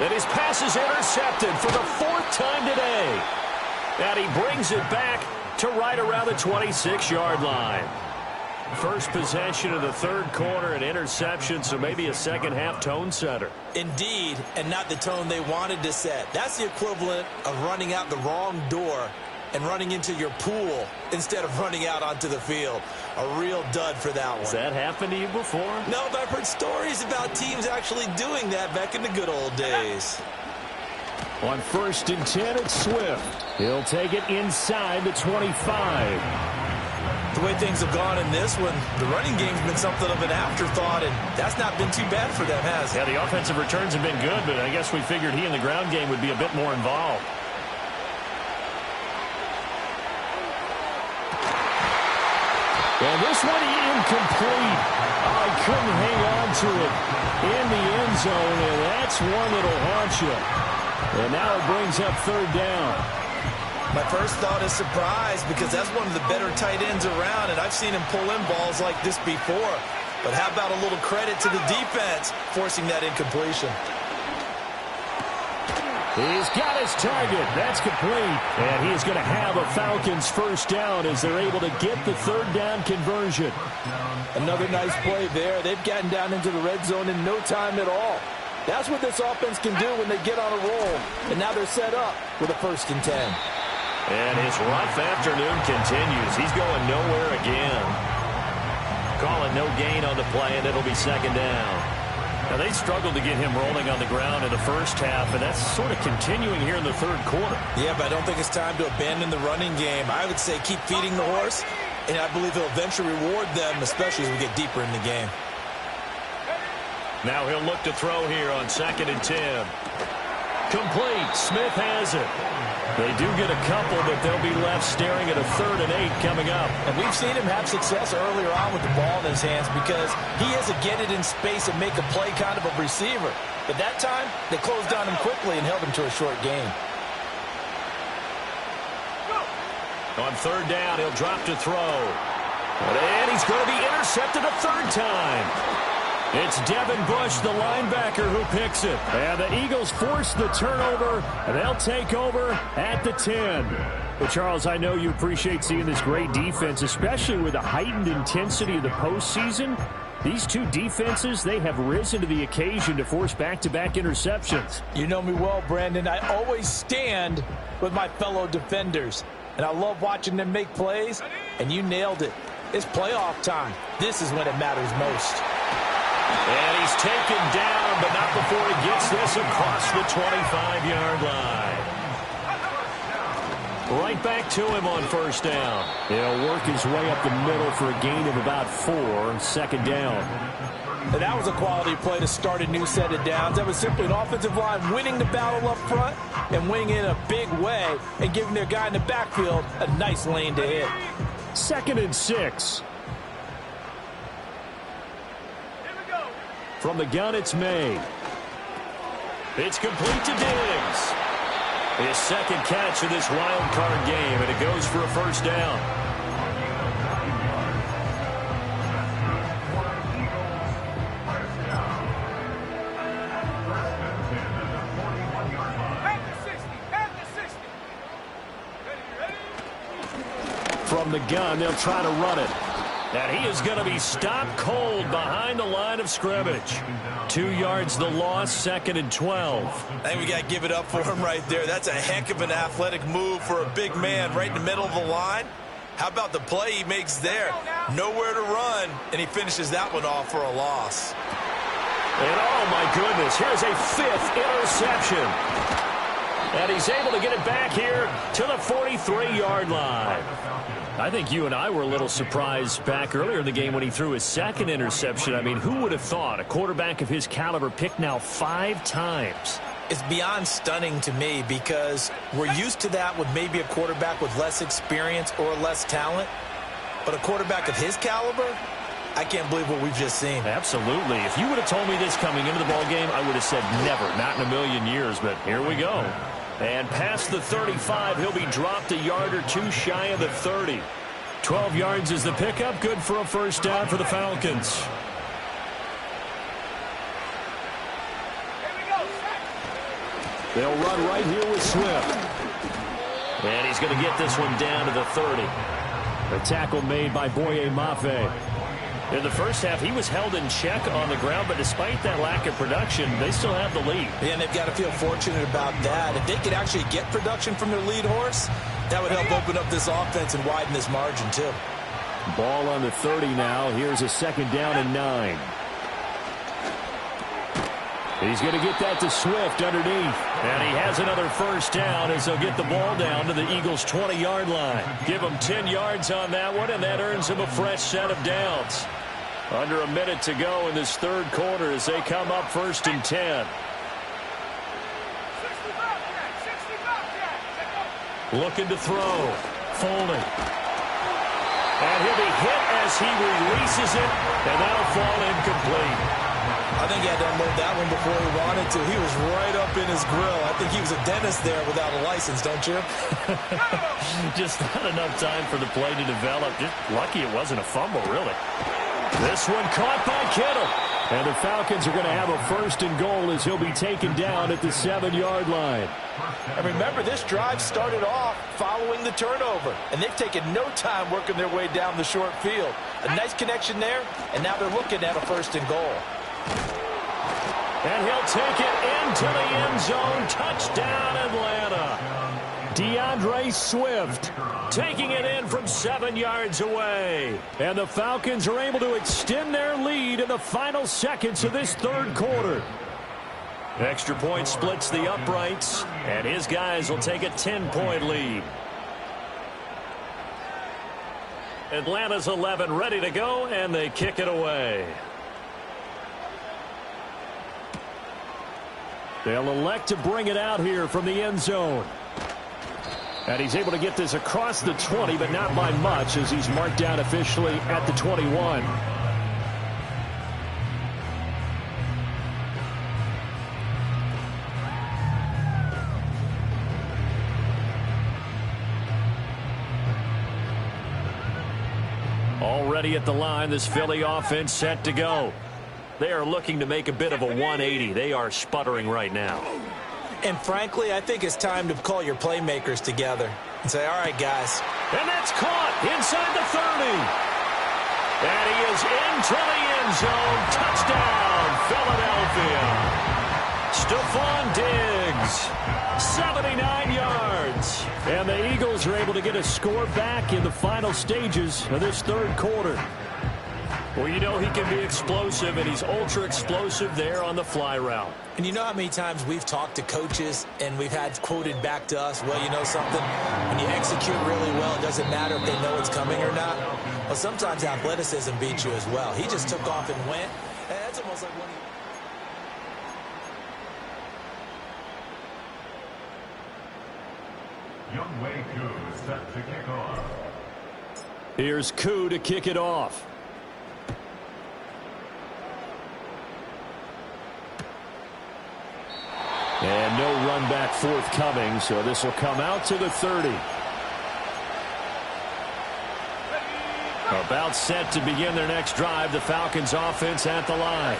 And his pass is intercepted for the 4th time today. And he brings it back to right around the 26-yard line. First possession of the third quarter, an interception, so maybe a second half tone setter. Indeed, and not the tone they wanted to set. That's the equivalent of running out the wrong door and running into your pool instead of running out onto the field. A real dud for that one. Has that happened to you before? No, but I've heard stories about teams actually doing that back in the good old days. On 1st and 10, it's Swift. He'll take it inside the 25. The way things have gone in this one, the running game's been something of an afterthought, and that's not been too bad for them, has it? Yeah, the offensive returns have been good, but I guess we figured he in the ground game would be a bit more involved. And this one incomplete. Oh, he couldn't hang on to it in the end zone, and that's one that'll haunt you. And now it brings up 3rd down. My first thought is surprise, because that's one of the better tight ends around, and I've seen him pull in balls like this before. But how about a little credit to the defense forcing that incompletion? He's got his target. That's complete. And he is going to have a Falcons first down as they're able to get the 3rd down conversion. Another nice play there. They've gotten down into the red zone in no time at all. That's what this offense can do when they get on a roll. And now they're set up with a 1st and 10. And his rough afternoon continues. He's going nowhere again. Call it no gain on the play, and it'll be 2nd down. Now, they struggled to get him rolling on the ground in the first half, and that's sort of continuing here in the 3rd quarter. Yeah, but I don't think it's time to abandon the running game. I would say keep feeding the horse, and I believe he'll eventually reward them, especially as we get deeper in the game. Now he'll look to throw here on 2nd and 10. Complete. Smith has it. They do get a couple, but they'll be left staring at a 3rd and 8 coming up. And we've seen him have success earlier on with the ball in his hands because he has to get it in space and make a play kind of a receiver. But that time, they closed on him quickly and held him to a short gain. On 3rd down, he'll drop to throw. And he's going to be intercepted a 3rd time. It's Devin Bush, the linebacker, who picks it. And the Eagles force the turnover, and they'll take over at the 10. Well, Charles, I know you appreciate seeing this great defense, especially with the heightened intensity of the postseason. These two defenses, they have risen to the occasion to force back-to-back interceptions. You know me well, Brandon. I always stand with my fellow defenders, and I love watching them make plays, and you nailed it. It's playoff time. This is when it matters most. And he's taken down, but not before he gets this across the 25-yard line. Right back to him on 1st down. He'll work his way up the middle for a gain of about 4, 2nd down. And that was a quality play to start a new set of downs. That was simply an offensive line winning the battle up front and winning in a big way and giving their guy in the backfield a nice lane to hit. 2nd and 6. From the gun, it's May. It's complete to Diggs. His 2nd catch of this wild card game, and it goes for a 1st down. From the gun, they'll try to run it. And he is going to be stopped cold behind the line of scrimmage. 2 yards the loss, 2nd and 12. I think we got to give it up for him right there. That's a heck of an athletic move for a big man right in the middle of the line. How about the play he makes there? Nowhere to run, and he finishes that one off for a loss. And oh my goodness, here's a 5th interception. And he's able to get it back here to the 43-yard line. I think you and I were a little surprised back earlier in the game when he threw his 2nd interception. I mean, who would have thought a quarterback of his caliber picked now 5 times? It's beyond stunning to me because we're used to that with maybe a quarterback with less experience or less talent. But a quarterback of his caliber, I can't believe what we've just seen. Absolutely. If you would have told me this coming into the ballgame, I would have said never, not in a million years. But here we go. And past the 35, he'll be dropped a yard or 2 shy of the 30. 12 yards is the pickup. Good for a 1st down for the Falcons. They'll run right here with Swift. And he's going to get this one down to the 30. A tackle made by Boye Mafe. In the first half, he was held in check on the ground, but despite that lack of production, they still have the lead. Yeah, and they've got to feel fortunate about that. If they could actually get production from their lead horse, That would help open up this offense and widen this margin, too. Ball on the 30 now. Here's a 2nd down and 9. He's going to get that to Swift underneath. And he has another 1st down as they'll get the ball down to the Eagles' 20-yard line. Give him 10 yards on that one, and that earns him a fresh set of downs. Under a minute to go in this 3rd quarter as they come up 1st and 10. Looking to throw. Folding. And he'll be hit as he releases it, and that'll fall incomplete. I think he had to unload that one before he wanted to. He was right up in his grill. I think he was a dentist there without a license, don't you? Just not enough time for the play to develop. Just lucky it wasn't a fumble, really. This one caught by Kittle. And the Falcons are going to have a 1st and goal as he'll be taken down at the 7-yard line. And remember, this drive started off following the turnover. And they've taken no time working their way down the short field. A nice connection there, and now they're looking at a 1st and goal. And he'll take it into the end zone. Touchdown, Atlanta. DeAndre Swift taking it in from 7 yards away. And the Falcons are able to extend their lead in the final seconds of this 3rd quarter. Extra point splits the uprights, and his guys will take a 10-point lead. Atlanta's 11 ready to go, and they kick it away. They'll elect to bring it out here from the end zone. And he's able to get this across the 20, but not by much as he's marked down officially at the 21. Already at the line, this Philly offense set to go. They are looking to make a bit of a 180. They are sputtering right now. And frankly, I think it's time to call your playmakers together and say, all right, guys. And that's caught inside the 30. And he is into the end zone. Touchdown, Philadelphia. Stephon Diggs, 79 yards. And the Eagles are able to get a score back in the final stages of this 3rd quarter. Well, you know he can be explosive, and he's ultra-explosive there on the fly route. And you know how many times we've talked to coaches and we've had quoted back to us, well, you know something? When you execute really well, it doesn't matter if they know it's coming or not. Well, sometimes athleticism beats you as well. He just took off and went. And that's almost like when he... Young Wei Koo is set to kick off. Here's Koo to kick it off. And no run back forthcoming, so this will come out to the 30. About set to begin their next drive, the Falcons offense at the line.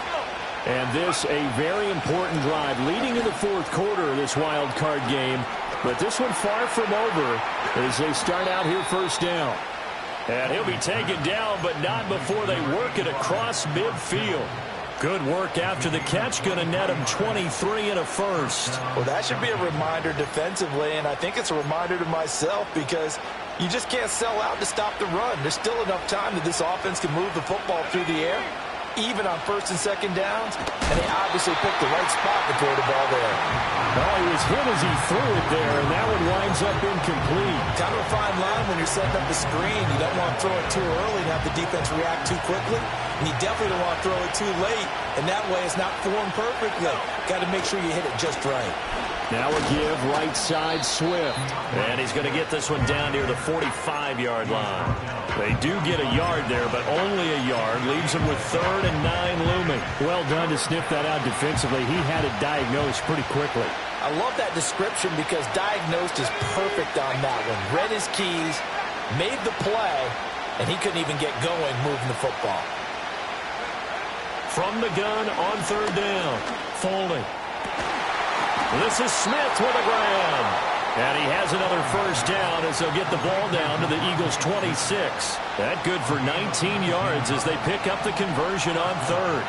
And this a very important drive leading in the 4th quarter of this wild card game. But this one far from over as they start out here 1st down. And he'll be taken down, but not before they work it across midfield. Good work after the catch, going to net him 23 and a 1st. Well, that should be a reminder defensively, and I think it's a reminder to myself because you just can't sell out to stop the run. There's still enough time that this offense can move the football through the air, even on 1st and 2nd downs, and they obviously picked the right spot to throw the ball there. Well, he was hit as he threw it there, and that one winds up incomplete. Kind of a fine line when you're setting up the screen. You don't want to throw it too early and have the defense react too quickly, and you definitely don't want to throw it too late, and that way it's not formed perfectly. Got to make sure you hit it just right. Now a give right side Swift. And he's going to get this one down near the 45-yard line. They do get a yard there, but only a yard. Leaves them with 3rd and 9 looming. Well done to sniff that out defensively. He had it diagnosed pretty quickly. I love that description because diagnosed is perfect on that one. Read his keys, made the play, and he couldn't even get going moving the football. From the gun on 3rd down. Folding. This is Smith with a grab. And he has another 1st down as they'll get the ball down to the Eagles' 26. That good for 19 yards as they pick up the conversion on 3rd.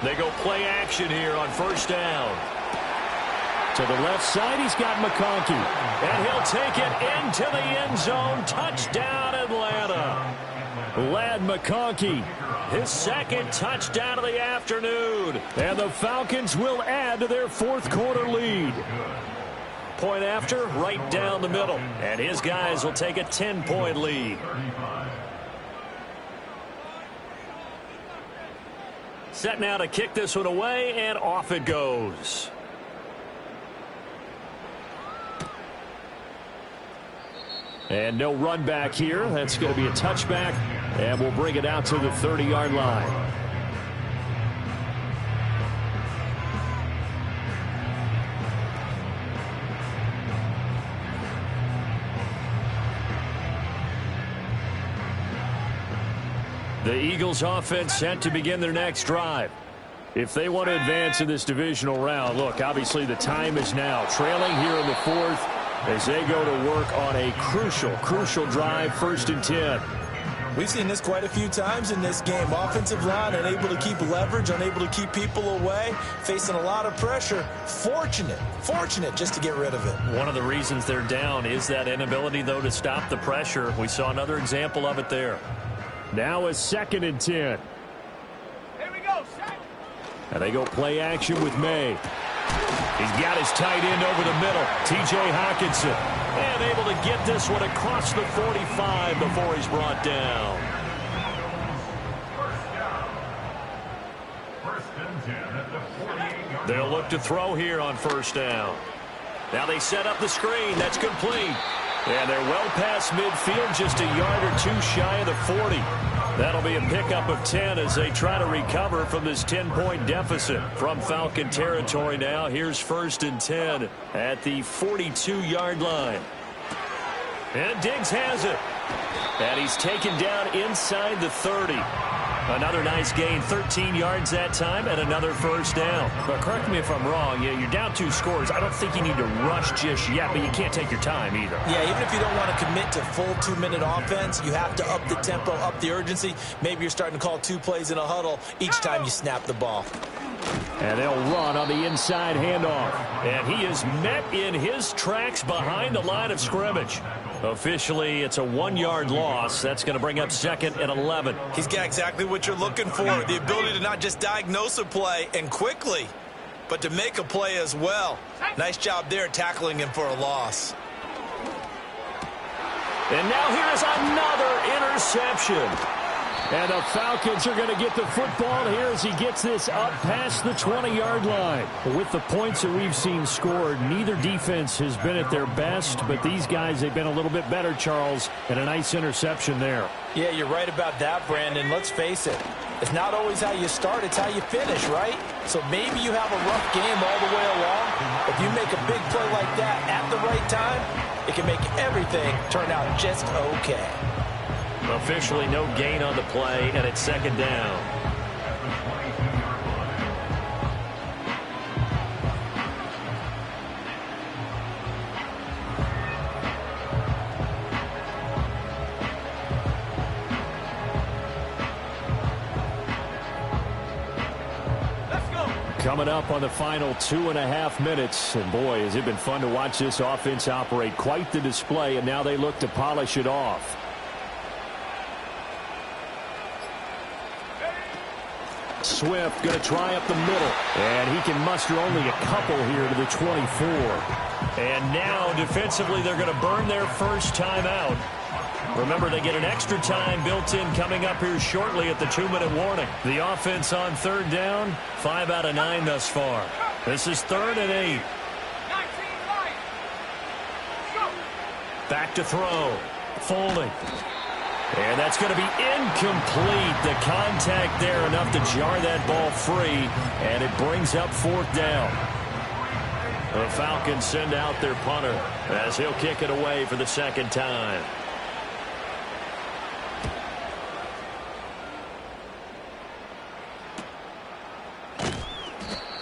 They go play action here on 1st down. To the left side, he's got McConkey. And he'll take it into the end zone. Touchdown, Atlanta. Lad McConkey, his second touchdown of the afternoon. And the Falcons will add to their fourth quarter lead. Point after, right down the middle. And his guys will take a 10-point lead. Set now to kick this one away, and off it goes. And no run back here. That's going to be a touchback, and we'll bring it out to the 30-yard line. The Eagles offense set to begin their next drive. If they want to advance in this divisional round, look, obviously the time is now. Trailing here in the fourth as they go to work on a crucial drive, 1st and 10. We've seen this quite a few times in this game. Offensive line unable to keep leverage, unable to keep people away, facing a lot of pressure. Fortunate just to get rid of it. One of the reasons they're down is that inability, though, to stop the pressure. We saw another example of it there. Now a 2nd and 10. Here we go, set. And they go play action with May. He's got his tight end over the middle, T.J. Hockenson. And able to get this one across the 45 before he's brought down. First and 10 at the 48-yard. They'll look to throw here on 1st down. Now they set up the screen. That's complete. And they're well past midfield, just a yard or two shy of the 40. That'll be a pickup of 10 as they try to recover from this 10-point deficit. From Falcon territory now, here's 1st and 10 at the 42-yard line. And Diggs has it. And he's taken down inside the 30. Another nice gain, 13 yards that time, and another 1st down. But correct me if I'm wrong, you're down 2 scores. I don't think you need to rush just yet, but you can't take your time either. Yeah, even if you don't want to commit to full 2-minute offense, you have to up the tempo, up the urgency. Maybe you're starting to call 2 plays in a huddle each time you snap the ball. And they'll run on the inside handoff. And he is met in his tracks behind the line of scrimmage. Officially, it's a 1-yard loss. That's going to bring up 2nd and 11. He's got exactly what you're looking for, the ability to not just diagnose a play and quickly, but to make a play as well. Nice job there tackling him for a loss. And now here's another interception. And the Falcons are going to get the football here as he gets this up past the 20-yard line. With the points that we've seen scored, neither defense has been at their best, but these guys, they've been a little bit better, Charles, and a nice interception there. Yeah, you're right about that, Brandon. Let's face it. It's not always how you start, it's how you finish, right? So maybe you have a rough game all the way along. If you make a big play like that at the right time, it can make everything turn out just okay. Officially no gain on the play, and it's 2nd down. Let's go. Coming up on the final 2.5 minutes, and boy, has it been fun to watch this offense operate. Quite the display, and now they look to polish it off. Swift going to try up the middle, and he can muster only a couple here to the 24. And now defensively they're going to burn their first time out. Remember, they get an extra time built in coming up here shortly at the 2-minute warning. The offense on 3rd down, 5 out of 9 thus far. This is 3rd and 8. Back to throw. Folding. And that's going to be incomplete. The contact there enough to jar that ball free, and it brings up 4th down. The Falcons send out their punter as he'll kick it away for the 2nd time.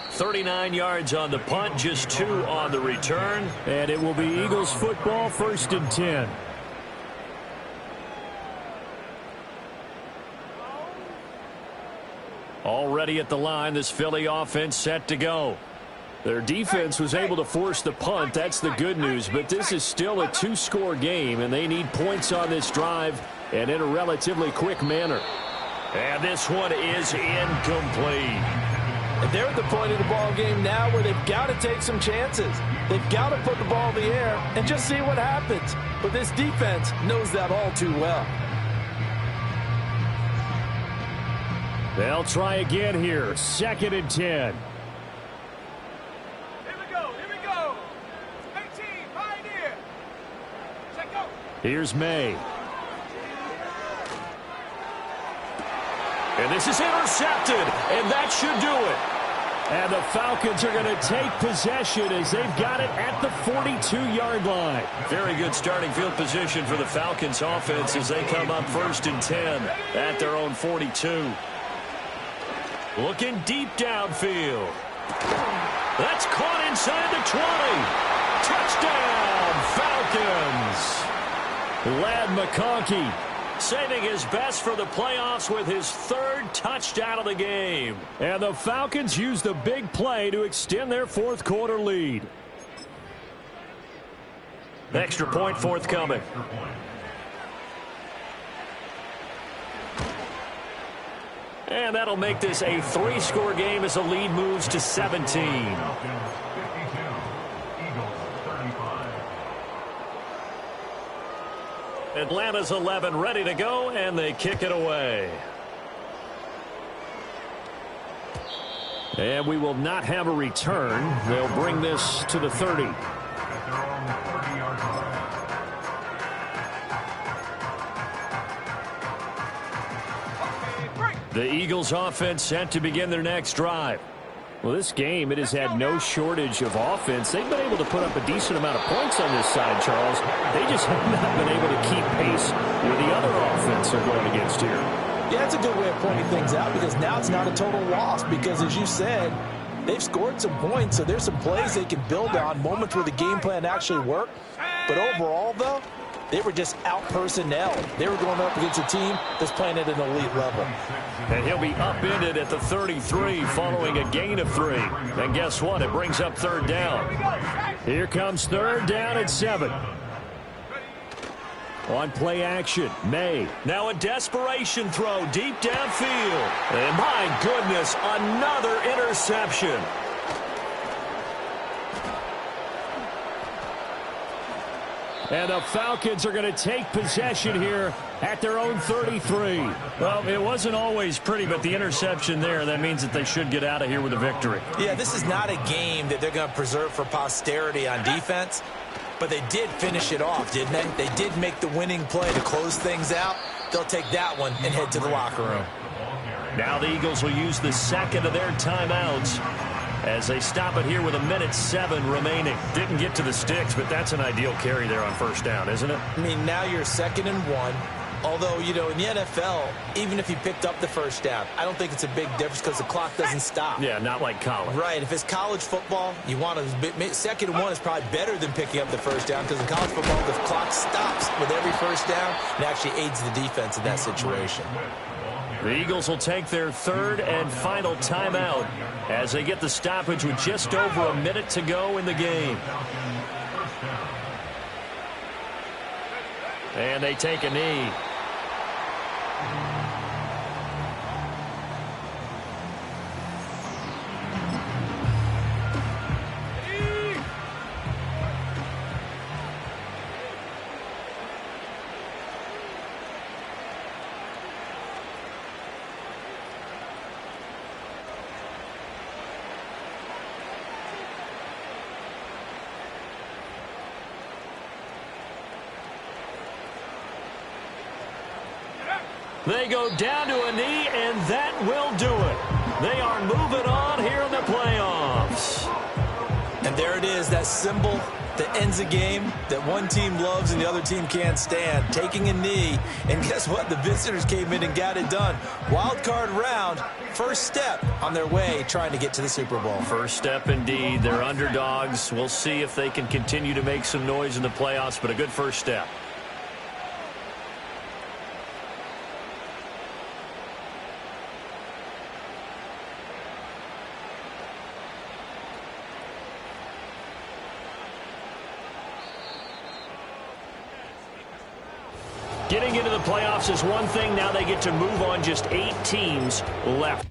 .39 yards on the punt, just 2 on the return, and it will be Eagles football, 1st and 10. Already at the line, this Philly offense set to go. Their defense was able to force the punt. That's the good news. But this is still a two-score game, and they need points on this drive and in a relatively quick manner. And this one is incomplete. And they're at the point of the ball game now where they've got to take some chances. They've got to put the ball in the air and just see what happens. But this defense knows that all too well. They'll try again here. 2nd and 10. Here we go. 18, pioneer. Check go. Here's May. And this is intercepted, and that should do it. And the Falcons are going to take possession as they've got it at the 42-yard line. Very good starting field position for the Falcons offense as they come up 1st and 10 at their own 42. Looking deep downfield. That's caught inside the 20. Touchdown, Falcons. Ladd McConkey saving his best for the playoffs with his 3rd touchdown of the game. And the Falcons use the big play to extend their 4th quarter lead. Extra point forthcoming. And that'll make this a 3-score game as the lead moves to 17. Atlanta's 11 ready to go, and they kick it away. And we will not have a return. They'll bring this to the 30. The Eagles offense set to begin their next drive. Well, this game, it has had no shortage of offense. They've been able to put up a decent amount of points on this side, Charles. They just have not been able to keep pace with the other offense they're going against here. Yeah, that's a good way of pointing things out because now it's not a total loss because, as you said, they've scored some points, so there's some plays they can build on, moments where the game plan actually worked. But overall, though, they were just out-personnel. They were going up against a team that's playing at an elite level. And he'll be upended at the 33 following a gain of 3. And guess what? It brings up 3rd down. Here comes 3rd down at 7. On play action, May. Now a desperation throw deep downfield. And my goodness, another interception. And the Falcons are going to take possession here at their own 33. Well, it wasn't always pretty, but the interception there, that means that they should get out of here with a victory. Yeah, this is not a game that they're going to preserve for posterity on defense, but they did finish it off, didn't they? They did make the winning play to close things out. They'll take that one and head to the locker room. Now the Eagles will use the 2nd of their timeouts as they stop it here with 1:07 remaining. Didn't get to the sticks, but that's an ideal carry there on 1st down, isn't it? I mean, now you're 2nd and 1. Although, you know, in the NFL, even if you picked up the 1st down, I don't think it's a big difference because the clock doesn't stop. Yeah, not like college. Right. If it's college football, you want to 2nd and 1 is probably better than picking up the 1st down because in college football, the clock stops with every 1st down and actually aids the defense in that situation. The Eagles will take their 3rd and final timeout as they get the stoppage with just over a minute to go in the game. And they take a knee. They go down to a knee, and that will do it. They are moving on here in the playoffs. And there it is, that symbol that ends a game that one team loves and the other team can't stand. Taking a knee, and guess what? The visitors came in and got it done. Wild card round, first step on their way trying to get to the Super Bowl. First step indeed. They're underdogs. We'll see if they can continue to make some noise in the playoffs, but a good first step. Getting into the playoffs is one thing. Now they get to move on. Just 8 teams left.